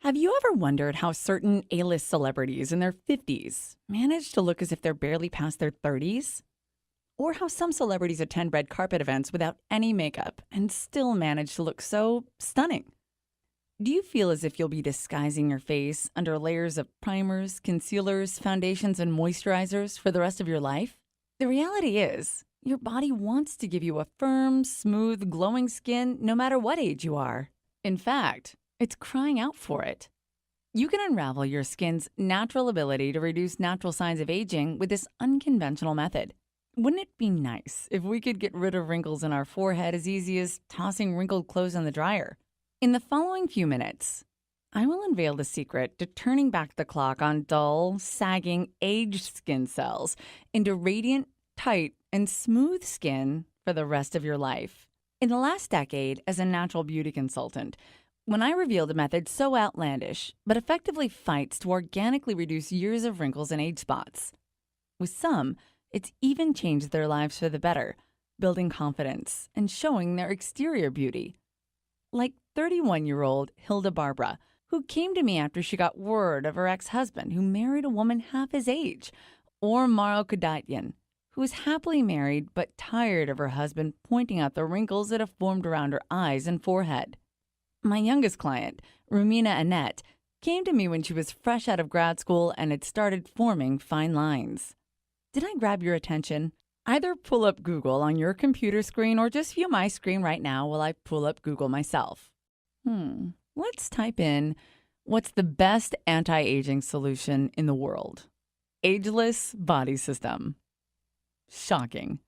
Have you ever wondered how certain A-list celebrities in their 50s manage to look as if they're barely past their 30s? Or how some celebrities attend red carpet events without any makeup and still manage to look so stunning? Do you feel as if you'll be disguising your face under layers of primers, concealers, foundations, and moisturizers for the rest of your life? The reality is, your body wants to give you a firm, smooth, glowing skin no matter what age you are. In fact, it's crying out for it. You can unravel your skin's natural ability to reduce natural signs of aging with this unconventional method. Wouldn't it be nice if we could get rid of wrinkles in our forehead as easy as tossing wrinkled clothes in the dryer? In the following few minutes, I will unveil the secret to turning back the clock on dull, sagging, aged skin cells into radiant, tight, and smooth skin for the rest of your life. In the last decade, as a natural beauty consultant, when I revealed a method so outlandish, but effectively fights to organically reduce years of wrinkles and age spots. With some, it's even changed their lives for the better, building confidence and showing their exterior beauty. Like 31-year-old Hilda Barbara, who came to me after she got word of her ex-husband who married a woman half his age, or Maro Kadatyan, who was happily married but tired of her husband pointing out the wrinkles that have formed around her eyes and forehead. My youngest client, Rumina Annette, came to me when she was fresh out of grad school and had started forming fine lines. Did I grab your attention? Either pull up Google on your computer screen or just view my screen right now while I pull up Google myself. Let's type in, what's the best anti-aging solution in the world? Ageless body system. Shocking.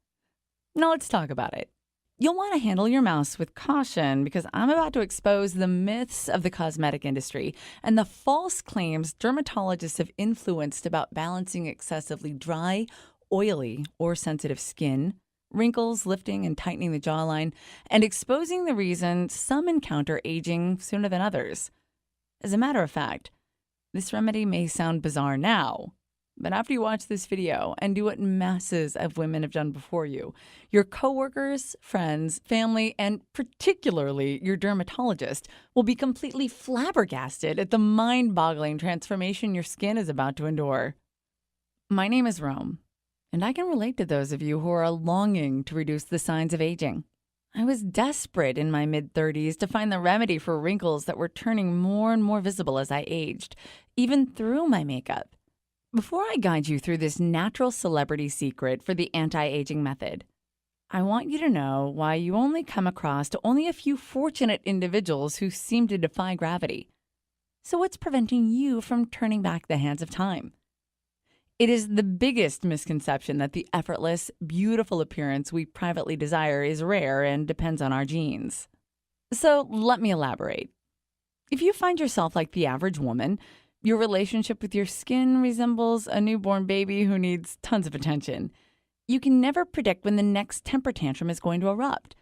Now let's talk about it. You'll want to handle your mouse with caution because I'm about to expose the myths of the cosmetic industry and the false claims dermatologists have influenced about balancing excessively dry, oily, or sensitive skin, wrinkles, lifting and tightening the jawline, and exposing the reason some encounter aging sooner than others. As a matter of fact, this remedy may sound bizarre now, but after you watch this video and do what masses of women have done before you, your coworkers, friends, family, and particularly your dermatologist will be completely flabbergasted at the mind-boggling transformation your skin is about to endure. My name is Rome, and I can relate to those of you who are longing to reduce the signs of aging. I was desperate in my mid-30s to find the remedy for wrinkles that were turning more and more visible as I aged, even through my makeup. Before I guide you through this natural celebrity secret for the anti-aging method, I want you to know why you only come across to only a few fortunate individuals who seem to defy gravity. So what's preventing you from turning back the hands of time? It is the biggest misconception that the effortless, beautiful appearance we privately desire is rare and depends on our genes. So let me elaborate. If you find yourself like the average woman, your relationship with your skin resembles a newborn baby who needs tons of attention. You can never predict when the next temper tantrum is going to erupt.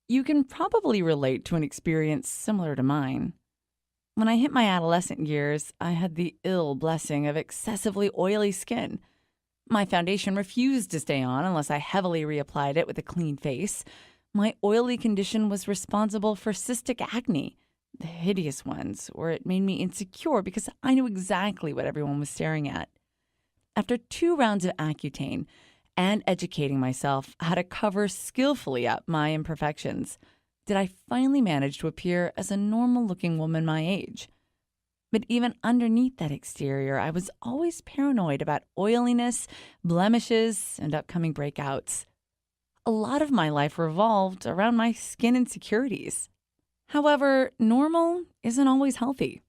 You can probably relate to an experience similar to mine. When I hit my adolescent years, I had the ill blessing of excessively oily skin. My foundation refused to stay on unless I heavily reapplied it with a clean face. My oily condition was responsible for cystic acne, the hideous ones, where it made me insecure because I knew exactly what everyone was staring at. After 2 rounds of Accutane and educating myself how to cover skillfully up my imperfections, did I finally manage to appear as a normal-looking woman my age. But even underneath that exterior, I was always paranoid about oiliness, blemishes, and upcoming breakouts. A lot of my life revolved around my skin insecurities. However, normal isn't always healthy.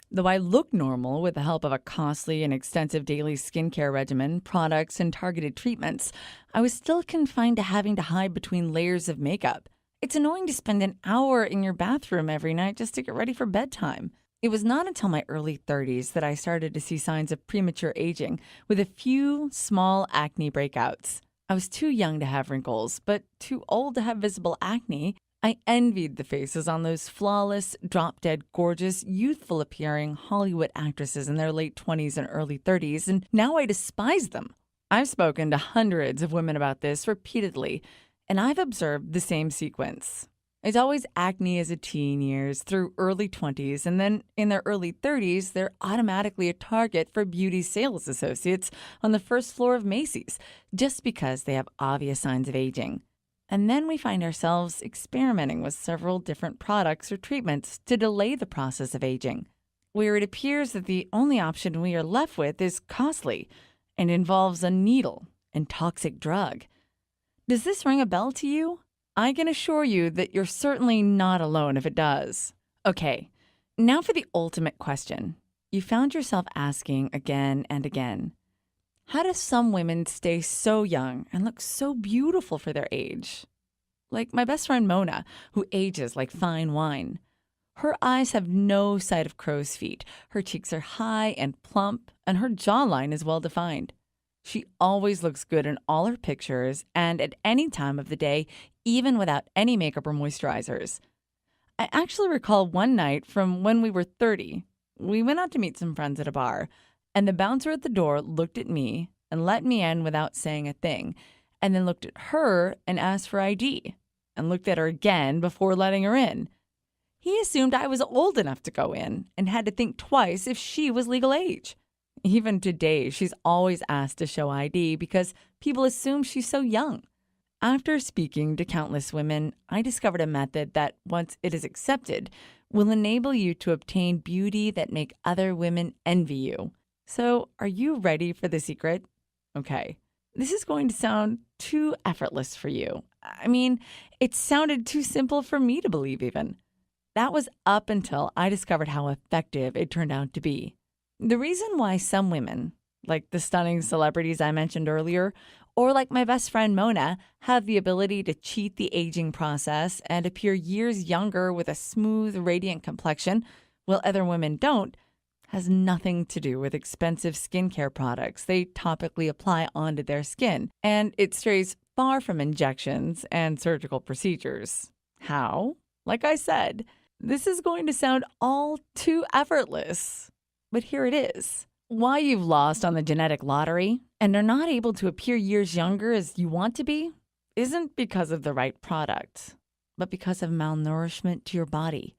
Though I look normal with the help of a costly and extensive daily skincare regimen, products, and targeted treatments, I was still confined to having to hide between layers of makeup. It's annoying to spend an hour in your bathroom every night just to get ready for bedtime. It was not until my early 30s that I started to see signs of premature aging, with a few small acne breakouts. I was too young to have wrinkles, but too old to have visible acne. I envied the faces on those flawless, drop-dead gorgeous, youthful-appearing Hollywood actresses in their late 20s and early 30s, and now I despise them. I've spoken to hundreds of women about this repeatedly, and I've observed the same sequence. It's always acne as a teen years through early 20s, and then in their early 30s, they're automatically a target for beauty sales associates on the first floor of Macy's just because they have obvious signs of aging. And then we find ourselves experimenting with several different products or treatments to delay the process of aging, where it appears that the only option we are left with is costly and involves a needle and toxic drug. Does this ring a bell to you? I can assure you that you're certainly not alone if it does. Okay, now for the ultimate question. You found yourself asking again and again. How do some women stay so young and look so beautiful for their age? Like my best friend Mona, who ages like fine wine. Her eyes have no sight of crow's feet. Her cheeks are high and plump, and her jawline is well defined. She always looks good in all her pictures and at any time of the day, even without any makeup or moisturizers. I actually recall one night from when we were 30. We went out to meet some friends at a bar, and the bouncer at the door looked at me and let me in without saying a thing, and then looked at her and asked for ID, and looked at her again before letting her in. He assumed I was old enough to go in and had to think twice if she was legal age. Even today, she's always asked to show ID because people assume she's so young. After speaking to countless women, I discovered a method that, once it is accepted, will enable you to obtain beauty that make other women envy you. So, are you ready for the secret? Okay, this is going to sound too effortless for you. I mean, it sounded too simple for me to believe even. That was up until I discovered how effective it turned out to be. The reason why some women, like the stunning celebrities I mentioned earlier, or like my best friend Mona, have the ability to cheat the aging process and appear years younger with a smooth, radiant complexion, while other women don't, has nothing to do with expensive skincare products they topically apply onto their skin, and it strays far from injections and surgical procedures. How? Like I said, this is going to sound all too effortless. But here it is. Why you've lost on the genetic lottery and are not able to appear years younger as you want to be isn't because of the right product, but because of malnourishment to your body.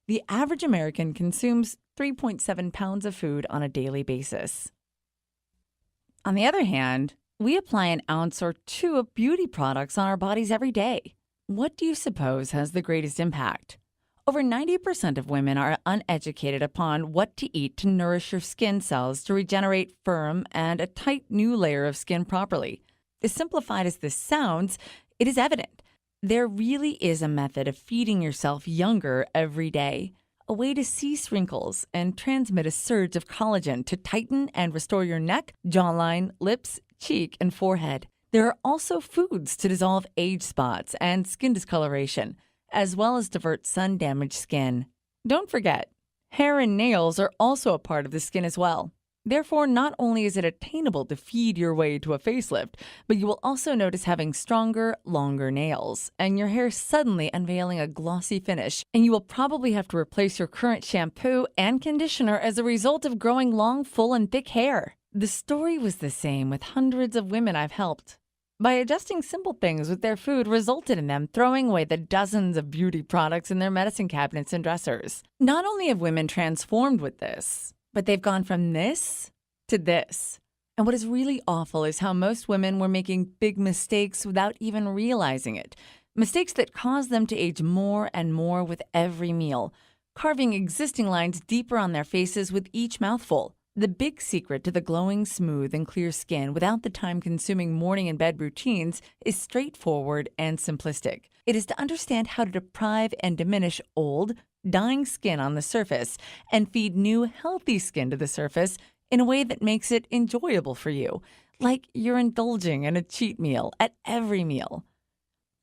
The average American consumes 3.7 pounds of food on a daily basis. On the other hand, we apply an ounce or two of beauty products on our bodies every day. What do you suppose has the greatest impact? Over 90% of women are uneducated upon what to eat to nourish your skin cells to regenerate firm and a tight new layer of skin properly. As simplified as this sounds, it is evident. There really is a method of feeding yourself younger every day, a way to cease wrinkles and transmit a surge of collagen to tighten and restore your neck, jawline, lips, cheek, and forehead. There are also foods to dissolve age spots and skin discoloration, as well as divert sun-damaged skin. Don't forget, hair and nails are also a part of the skin as well. Therefore, not only is it attainable to feed your way to a facelift, but you will also notice having stronger, longer nails, and your hair suddenly unveiling a glossy finish, and you will probably have to replace your current shampoo and conditioner as a result of growing long, full, and thick hair. The story was the same with hundreds of women I've helped. By adjusting simple things with their food resulted in them throwing away the dozens of beauty products in their medicine cabinets and dressers. Not only have women transformed with this, but they've gone from this to this. And what is really awful is how most women were making big mistakes without even realizing it. Mistakes that cause them to age more and more with every meal, carving existing lines deeper on their faces with each mouthful. The big secret to the glowing, smooth, and clear skin without the time-consuming morning and bed routines is straightforward and simplistic. It is to understand how to deprive and diminish old, dying skin on the surface and feed new, healthy skin to the surface in a way that makes it enjoyable for you, like you're indulging in a cheat meal at every meal.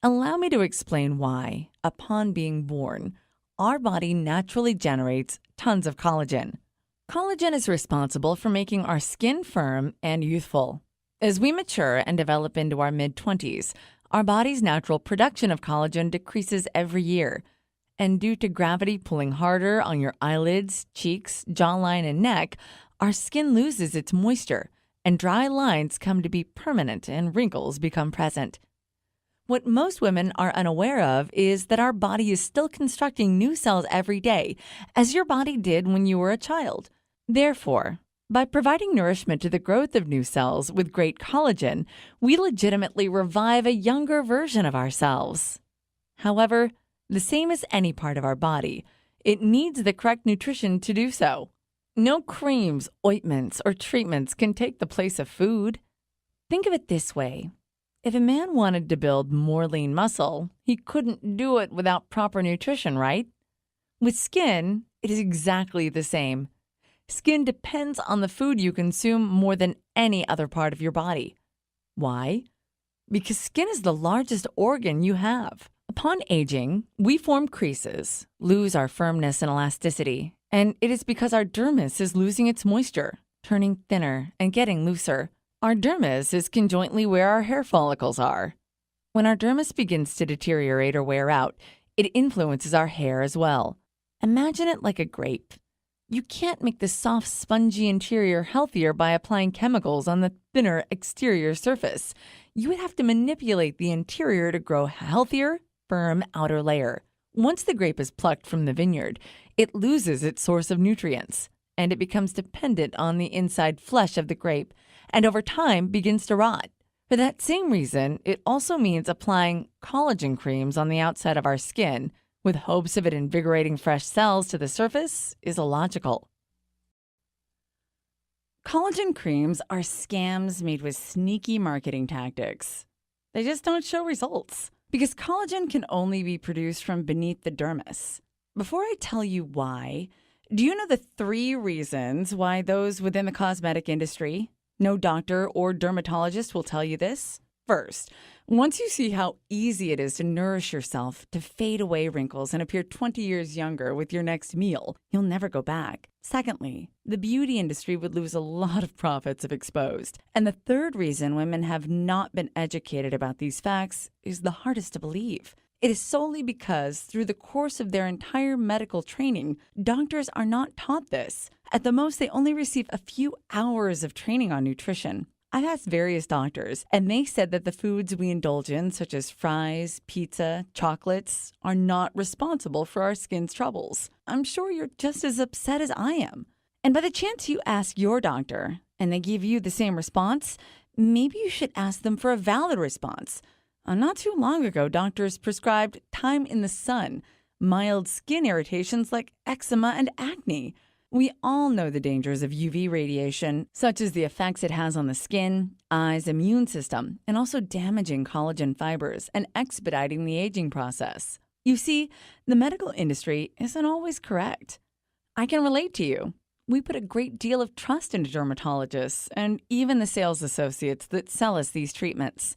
Allow me to explain why, upon being born, our body naturally generates tons of collagen. Collagen is responsible for making our skin firm and youthful. As we mature and develop into our mid-20s, our body's natural production of collagen decreases every year. And due to gravity pulling harder on your eyelids, cheeks, jawline, and neck, our skin loses its moisture, and dry lines come to be permanent and wrinkles become present. What most women are unaware of is that our body is still constructing new cells every day, as your body did when you were a child. Therefore, by providing nourishment to the growth of new cells with great collagen, we legitimately revive a younger version of ourselves. However, the same as any part of our body, it needs the correct nutrition to do so. No creams, ointments, or treatments can take the place of food. Think of it this way. If a man wanted to build more lean muscle, he couldn't do it without proper nutrition, right? With skin, it is exactly the same. Skin depends on the food you consume more than any other part of your body. Why? Because skin is the largest organ you have. Upon aging, we form creases, lose our firmness and elasticity, and it is because our dermis is losing its moisture, turning thinner and getting looser. Our dermis is conjointly where our hair follicles are. When our dermis begins to deteriorate or wear out, it influences our hair as well. Imagine it like a grape. You can't make the soft, spongy interior healthier by applying chemicals on the thinner exterior surface. You would have to manipulate the interior to grow a healthier, firm outer layer. Once the grape is plucked from the vineyard, it loses its source of nutrients, and it becomes dependent on the inside flesh of the grape, and over time begins to rot. For that same reason, it also means applying collagen creams on the outside of our skin with hopes of it invigorating fresh cells to the surface is illogical. Collagen creams are scams made with sneaky marketing tactics. They just don't show results because collagen can only be produced from beneath the dermis. Before I tell you why, do you know the 3 reasons why those within the cosmetic industry, no doctor or dermatologist will tell you this? First, once you see how easy it is to nourish yourself to fade away wrinkles and appear 20 years younger with your next meal, you'll never go back. Secondly, the beauty industry would lose a lot of profits if exposed. And the 3rd reason women have not been educated about these facts is the hardest to believe. It is solely because through the course of their entire medical training, doctors are not taught this. At the most, they only receive a few hours of training on nutrition. I've asked various doctors, and they said that the foods we indulge in, such as fries, pizza, chocolates, are not responsible for our skin's troubles. I'm sure you're just as upset as I am. And by the chance you ask your doctor, and they give you the same response, maybe you should ask them for a valid response. Not too long ago, doctors prescribed time in the sun, mild skin irritations like eczema and acne. We all know the dangers of UV radiation, such as the effects it has on the skin, eyes, immune system, and also damaging collagen fibers and expediting the aging process. You see, the medical industry isn't always correct. I can relate to you. We put a great deal of trust into dermatologists and even the sales associates that sell us these treatments.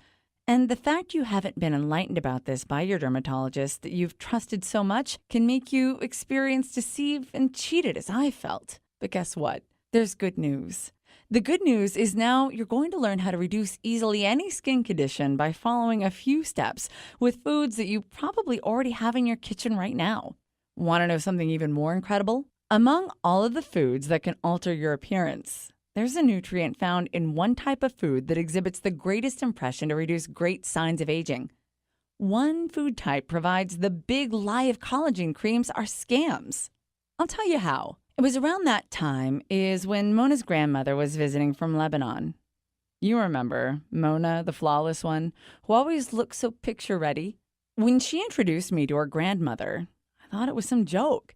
And the fact you haven't been enlightened about this by your dermatologist that you've trusted so much can make you experience deceived and cheated as I felt. But guess what? There's good news. The good news is now you're going to learn how to reduce easily any skin condition by following a few steps with foods that you probably already have in your kitchen right now. Want to know something even more incredible? Among all of the foods that can alter your appearance, there's a nutrient found in one type of food that exhibits the greatest impression to reduce great signs of aging. One food type provides the big lie of collagen creams are scams. I'll tell you how. It was around that time is when Mona's grandmother was visiting from Lebanon. You remember Mona, the flawless one, who always looked so picture-ready? When she introduced me to her grandmother, I thought it was some joke.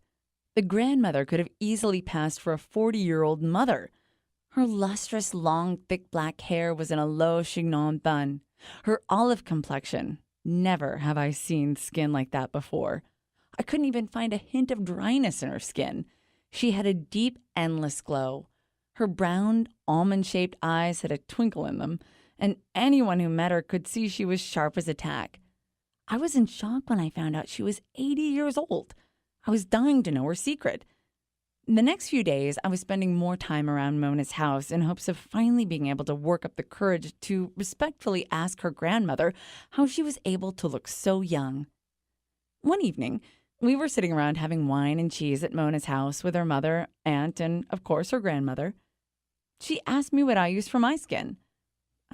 The grandmother could have easily passed for a 40-year-old mother. Her lustrous, long, thick black hair was in a low chignon bun. Her olive complexion. Never have I seen skin like that before. I couldn't even find a hint of dryness in her skin. She had a deep, endless glow. Her brown, almond-shaped eyes had a twinkle in them, and anyone who met her could see she was sharp as a tack. I was in shock when I found out she was 80 years old. I was dying to know her secret. The next few days, I was spending more time around Mona's house in hopes of finally being able to work up the courage to respectfully ask her grandmother how she was able to look so young. One evening, we were sitting around having wine and cheese at Mona's house with her mother, aunt, and, of course, her grandmother. She asked me what I use for my skin.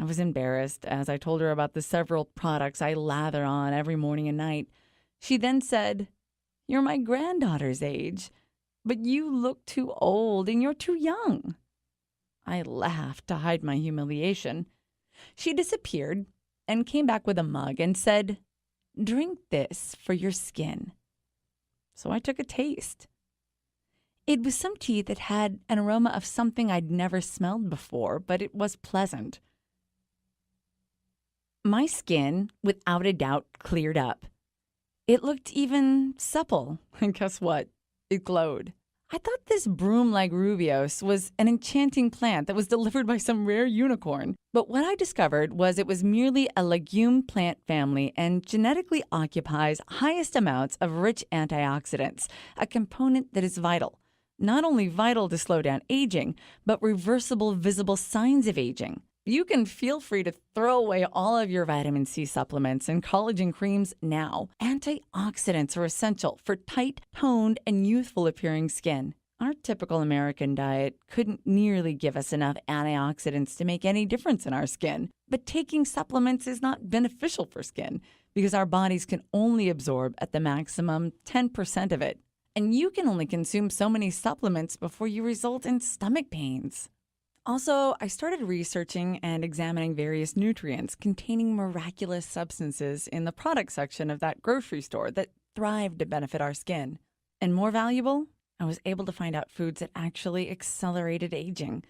I was embarrassed as I told her about the several products I lather on every morning and night. She then said, "You're my granddaughter's age, but you look too old and you're too young." I laughed to hide my humiliation. She disappeared and came back with a mug and said, "Drink this for your skin." So I took a taste. It was some tea that had an aroma of something I'd never smelled before, but it was pleasant. My skin, without a doubt, cleared up. It looked even supple, and guess what? It glowed. I thought this broom like Rubios was an enchanting plant that was delivered by some rare unicorn. But what I discovered was it was merely a legume plant family and genetically occupies highest amounts of rich antioxidants, a component that is vital. Not only vital to slow down aging, but reversible visible signs of aging. You can feel free to throw away all of your vitamin C supplements and collagen creams now. Antioxidants are essential for tight, toned, and youthful-appearing skin. Our typical American diet couldn't nearly give us enough antioxidants to make any difference in our skin. But taking supplements is not beneficial for skin because our bodies can only absorb at the maximum 10% of it. And you can only consume so many supplements before you result in stomach pains. Also, I started researching and examining various nutrients containing miraculous substances in the product section of that grocery store that thrive to benefit our skin. And more valuable, I was able to find out foods that actually accelerated aging.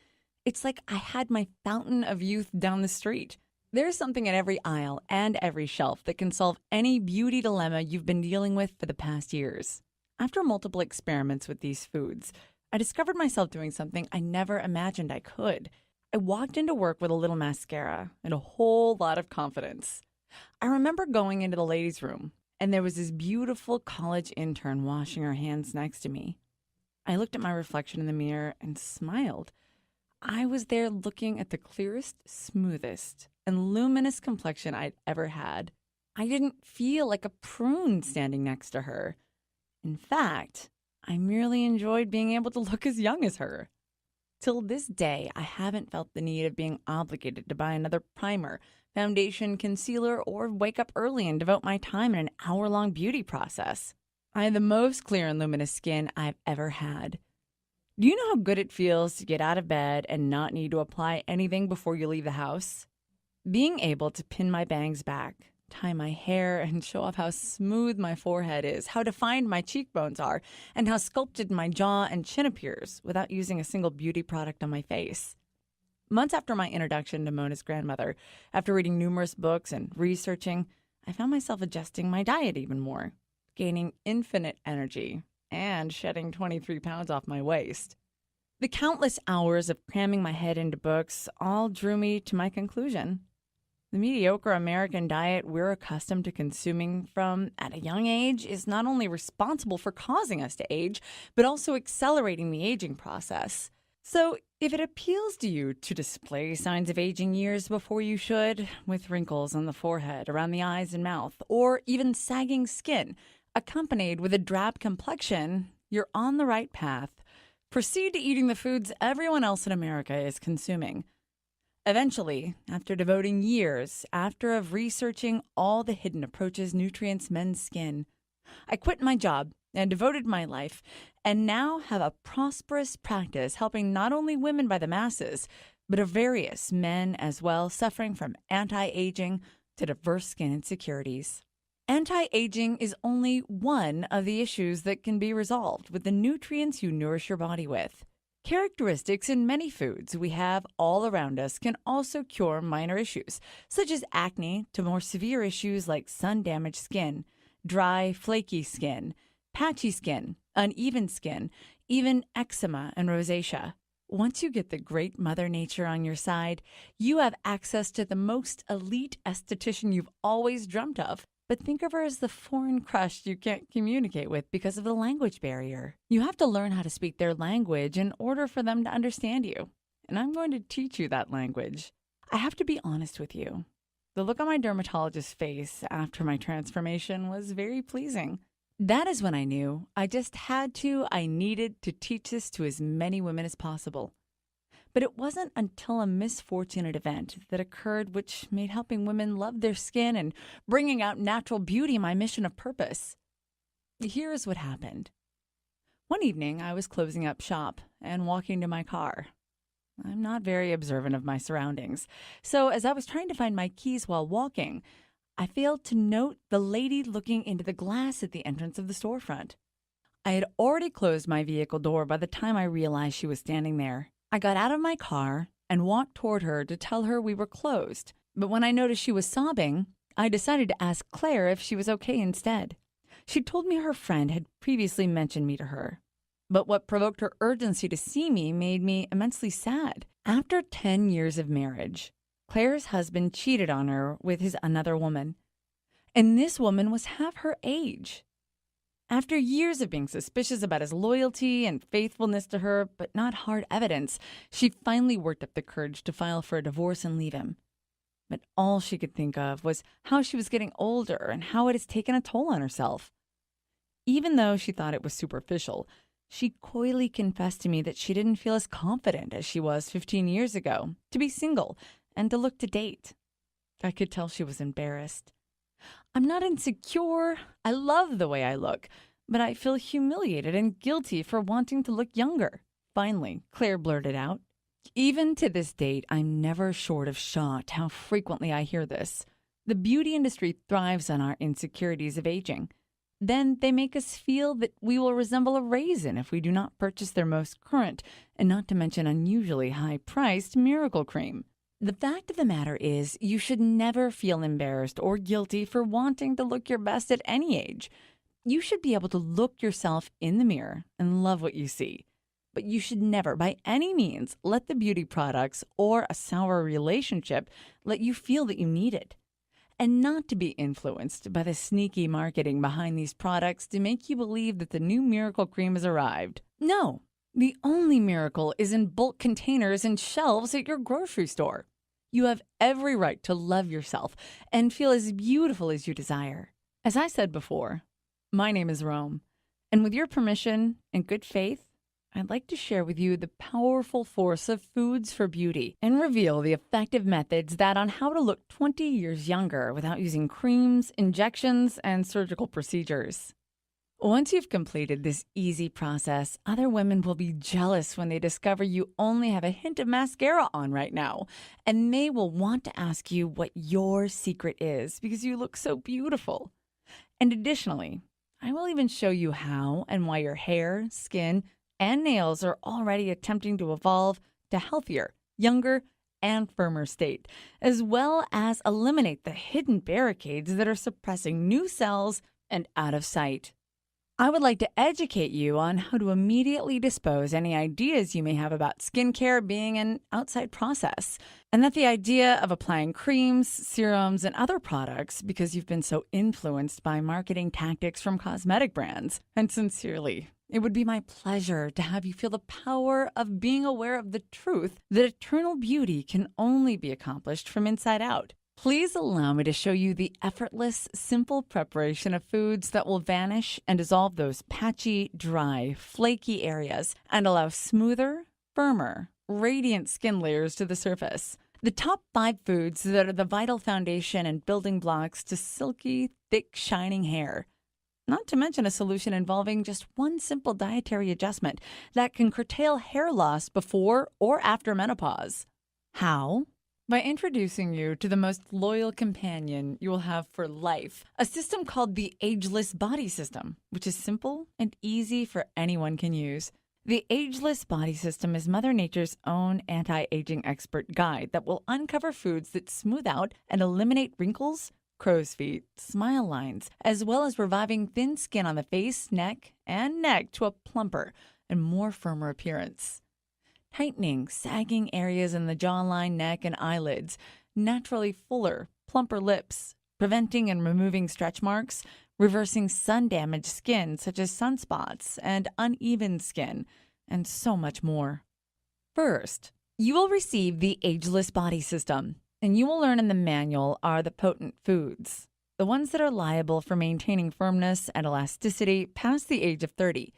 It's like I had my fountain of youth down the street. There's something at every aisle and every shelf that can solve any beauty dilemma you've been dealing with for the past years. After multiple experiments with these foods, I discovered myself doing something I never imagined I could. I walked into work with a little mascara and a whole lot of confidence. I remember going into the ladies' room, and there was this beautiful college intern washing her hands next to me. I looked at my reflection in the mirror and smiled. I was there looking at the clearest, smoothest, and luminous complexion I'd ever had. I didn't feel like a prune standing next to her. In fact, I merely enjoyed being able to look as young as her. Till this day, I haven't felt the need of being obligated to buy another primer, foundation, concealer, or wake up early and devote my time in an hour-long beauty process. I have the most clear and luminous skin I've ever had. Do you know how good it feels to get out of bed and not need to apply anything before you leave the house? Being able to pin my bangs back, tie my hair, and show off how smooth my forehead is, how defined my cheekbones are, and how sculpted my jaw and chin appears without using a single beauty product on my face. Months after my introduction to Mona's grandmother, after reading numerous books and researching, I found myself adjusting my diet even more, gaining infinite energy and shedding 23 pounds off my waist. The countless hours of cramming my head into books all drew me to my conclusion. The mediocre American diet we're accustomed to consuming from at a young age is not only responsible for causing us to age, but also accelerating the aging process. So if it appeals to you to display signs of aging years before you should, with wrinkles on the forehead, around the eyes and mouth, or even sagging skin, accompanied with a drab complexion, you're on the right path. Proceed to eating the foods everyone else in America is consuming. Eventually, after devoting years of researching all the hidden approaches nutrients men's skin, I quit my job and devoted my life, and now have a prosperous practice helping not only women by the masses, but of various men as well suffering from anti-aging to diverse skin insecurities. Anti-aging is only one of the issues that can be resolved with the nutrients you nourish your body with. Characteristics in many foods we have all around us can also cure minor issues, such as acne, to more severe issues like sun-damaged skin, dry, flaky skin, patchy skin, uneven skin, even eczema and rosacea. Once you get the great Mother Nature on your side, you have access to the most elite esthetician you've always dreamt of. But think of her as the foreign crush you can't communicate with because of the language barrier. You have to learn how to speak their language in order for them to understand you. And I'm going to teach you that language. I have to be honest with you. The look on my dermatologist's face after my transformation was very pleasing. That is when I knew I needed to teach this to as many women as possible. But it wasn't until a misfortunate event that occurred which made helping women love their skin and bringing out natural beauty my mission of purpose. Here's what happened. One evening, I was closing up shop and walking to my car. I'm not very observant of my surroundings, so as I was trying to find my keys while walking, I failed to note the lady looking into the glass at the entrance of the storefront. I had already closed my vehicle door by the time I realized she was standing there. I got out of my car and walked toward her to tell her we were closed, but when I noticed she was sobbing, I decided to ask Claire if she was okay instead. She told me her friend had previously mentioned me to her, but what provoked her urgency to see me made me immensely sad. After 10 years of marriage, Claire's husband cheated on her with another woman, and this woman was half her age. After years of being suspicious about his loyalty and faithfulness to her, but not hard evidence, she finally worked up the courage to file for a divorce and leave him. But all she could think of was how she was getting older and how it has taken a toll on herself. Even though she thought it was superficial, she coyly confessed to me that she didn't feel as confident as she was 15 years ago to be single and to look to date. I could tell she was embarrassed. I'm not insecure. I love the way I look, but I feel humiliated and guilty for wanting to look younger. Finally, Claire blurted out. Even to this date, I'm never short of shocked how frequently I hear this. The beauty industry thrives on our insecurities of aging. Then they make us feel that we will resemble a raisin if we do not purchase their most current, and not to mention unusually high-priced miracle cream. The fact of the matter is, you should never feel embarrassed or guilty for wanting to look your best at any age. You should be able to look yourself in the mirror and love what you see. But you should never, by any means, let the beauty products or a sour relationship let you feel that you need it. And not to be influenced by the sneaky marketing behind these products to make you believe that the new miracle cream has arrived. No, the only miracle is in bulk containers and shelves at your grocery store. You have every right to love yourself and feel as beautiful as you desire. As I said before, my name is Rome, and with your permission and good faith, I'd like to share with you the powerful force of foods for beauty and reveal the effective methods that on how to look 20 years younger without using creams, injections, and surgical procedures. Once you've completed this easy process, other women will be jealous when they discover you only have a hint of mascara on right now, and they will want to ask you what your secret is because you look so beautiful. And additionally, I will even show you how and why your hair, skin, and nails are already attempting to evolve to healthier, younger, and firmer state, as well as eliminate the hidden barricades that are suppressing new cells and out of sight. I would like to educate you on how to immediately dispose any ideas you may have about skincare being an outside process, and that the idea of applying creams, serums, and other products because you've been so influenced by marketing tactics from cosmetic brands. And sincerely, it would be my pleasure to have you feel the power of being aware of the truth that eternal beauty can only be accomplished from inside out. Please allow me to show you the effortless, simple preparation of foods that will vanish and dissolve those patchy, dry, flaky areas and allow smoother, firmer, radiant skin layers to the surface. The top 5 foods that are the vital foundation and building blocks to silky, thick, shining hair. Not to mention a solution involving just one simple dietary adjustment that can curtail hair loss before or after menopause. How? By introducing you to the most loyal companion you will have for life, a system called the Ageless Body System, which is simple and easy for anyone can use. The Ageless Body System is Mother Nature's own anti-aging expert guide that will uncover foods that smooth out and eliminate wrinkles, crow's feet, smile lines, as well as reviving thin skin on the face, neck, and neck to a plumper and more firmer appearance. Tightening, sagging areas in the jawline, neck, and eyelids, naturally fuller, plumper lips, preventing and removing stretch marks, reversing sun-damaged skin such as sunspots and uneven skin, and so much more. First, you will receive the Ageless Body System, and you will learn in the manual are the potent foods, the ones that are liable for maintaining firmness and elasticity past the age of 30.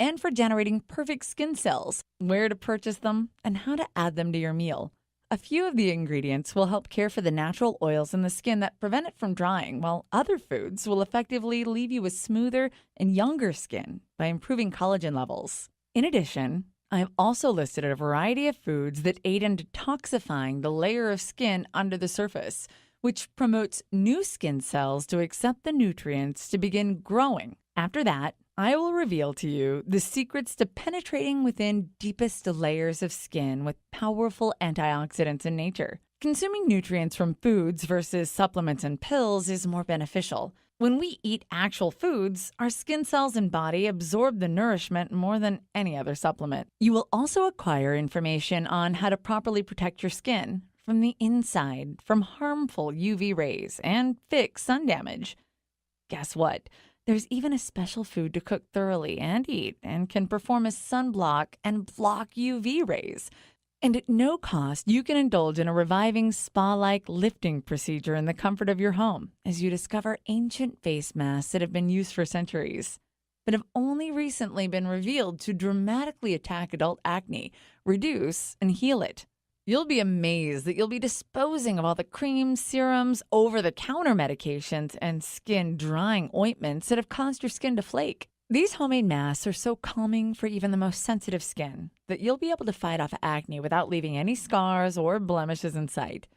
and for generating perfect skin cells, where to purchase them, and how to add them to your meal. A few of the ingredients will help care for the natural oils in the skin that prevent it from drying, while other foods will effectively leave you with smoother and younger skin by improving collagen levels. In addition, I have also listed a variety of foods that aid in detoxifying the layer of skin under the surface, which promotes new skin cells to accept the nutrients to begin growing. After that, I will reveal to you the secrets to penetrating within deepest layers of skin with powerful antioxidants in nature. Consuming nutrients from foods versus supplements and pills is more beneficial. When we eat actual foods, our skin cells and body absorb the nourishment more than any other supplement. You will also acquire information on how to properly protect your skin from the inside from harmful UV rays and fix sun damage. Guess what? There's even a special food to cook thoroughly and eat and can perform as sunblock and block UV rays. And at no cost, you can indulge in a reviving spa-like lifting procedure in the comfort of your home as you discover ancient face masks that have been used for centuries, but have only recently been revealed to dramatically attack adult acne, reduce, and heal it. You'll be amazed that you'll be disposing of all the creams, serums, over-the-counter medications, and skin-drying ointments that have caused your skin to flake. These homemade masks are so calming for even the most sensitive skin that you'll be able to fight off acne without leaving any scars or blemishes in sight.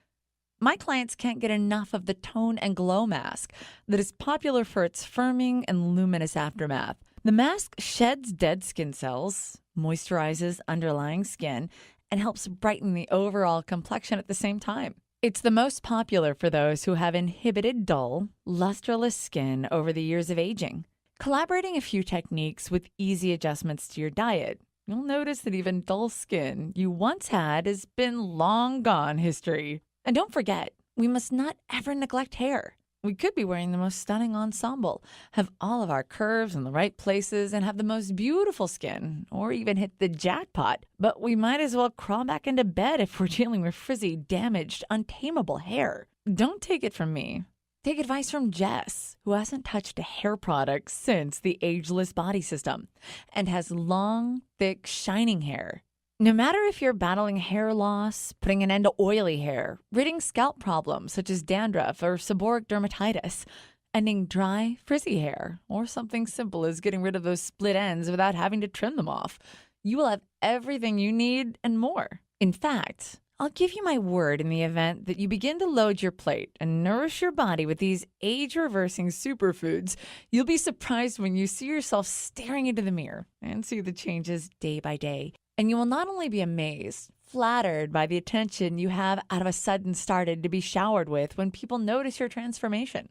My clients can't get enough of the Tone and Glow mask that is popular for its firming and luminous aftermath. The mask sheds dead skin cells, moisturizes underlying skin, and helps brighten the overall complexion at the same time. It's the most popular for those who have inhibited dull, lusterless skin over the years of aging. Collaborating a few techniques with easy adjustments to your diet, you'll notice that even dull skin you once had has been long gone history. And don't forget, we must not ever neglect hair. We could be wearing the most stunning ensemble, have all of our curves in the right places, and have the most beautiful skin, or even hit the jackpot. But we might as well crawl back into bed if we're dealing with frizzy, damaged, untamable hair. Don't take it from me. Take advice from Jess, who hasn't touched a hair product since the Ageless body system, and has long, thick, shining hair. No matter if you're battling hair loss, putting an end to oily hair, ridding scalp problems such as dandruff or seborrheic dermatitis, ending dry, frizzy hair, or something simple as getting rid of those split ends without having to trim them off, you will have everything you need and more. In fact, I'll give you my word in the event that you begin to load your plate and nourish your body with these age-reversing superfoods, you'll be surprised when you see yourself staring into the mirror and see the changes day by day. And you will not only be amazed, flattered by the attention you have out of a sudden started to be showered with when people notice your transformation.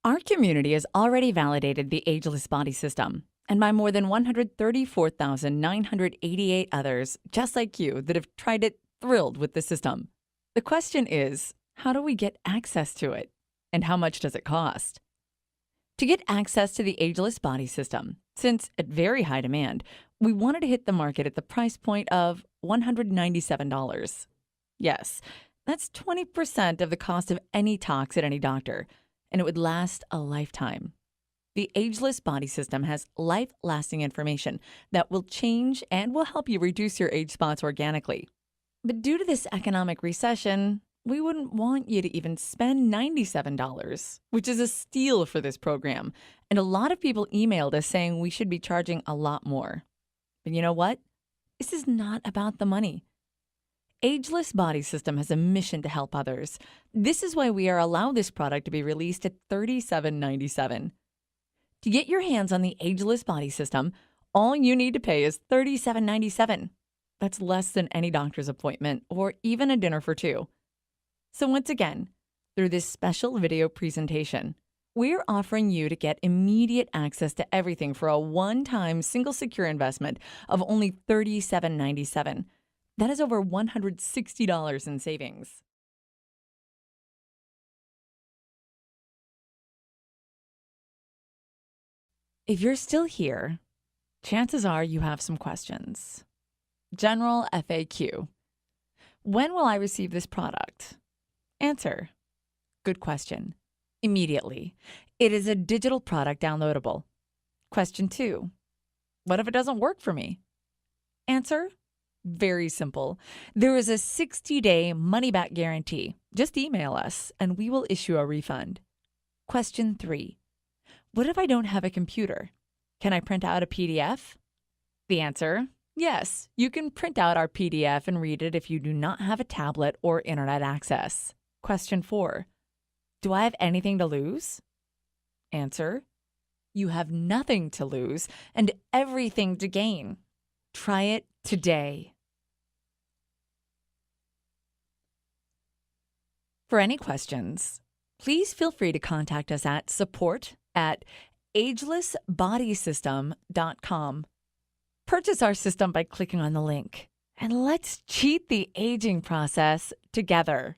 Our community has already validated the Ageless body system, and by more than 134,988 others just like you that have tried it, thrilled with the system. The question is, how do we get access to it? And how much does it cost? To get access to the Ageless body system, since at very high demand, we wanted to hit the market at the price point of $197. Yes, that's 20% of the cost of any tox at any doctor, and it would last a lifetime. The Ageless body system has life-lasting information that will change and will help you reduce your age spots organically. But due to this economic recession, we wouldn't want you to even spend $97, which is a steal for this program. And a lot of people emailed us saying we should be charging a lot more. But you know what? This is not about the money. Ageless body system has a mission to help others. This is why we are allowed this product to be released at $37.97. To get your hands on the Ageless body system, all you need to pay is $37.97. That's less than any doctor's appointment or even a dinner for two. So once again, through this special video presentation, we're offering you to get immediate access to everything for a one-time single secure investment of only $37.97. That is over $160 in savings. If you're still here, chances are you have some questions. General FAQ. When will I receive this product? Answer. Good question. Immediately. It is a digital product downloadable. Question 2. What if it doesn't work for me? Answer: very simple. There is a 60-day money-back guarantee. Just email us and we will issue a refund. Question 3. What if I don't have a computer? Can I print out a PDF? The answer: yes, you can print out our PDF and read it if you do not have a tablet or internet access. Question 4. Do I have anything to lose? Answer: you have nothing to lose and everything to gain. Try it today. For any questions, please feel free to contact us at support@agelessbodysystem.com. Purchase our system by clicking on the link, and let's cheat the aging process together.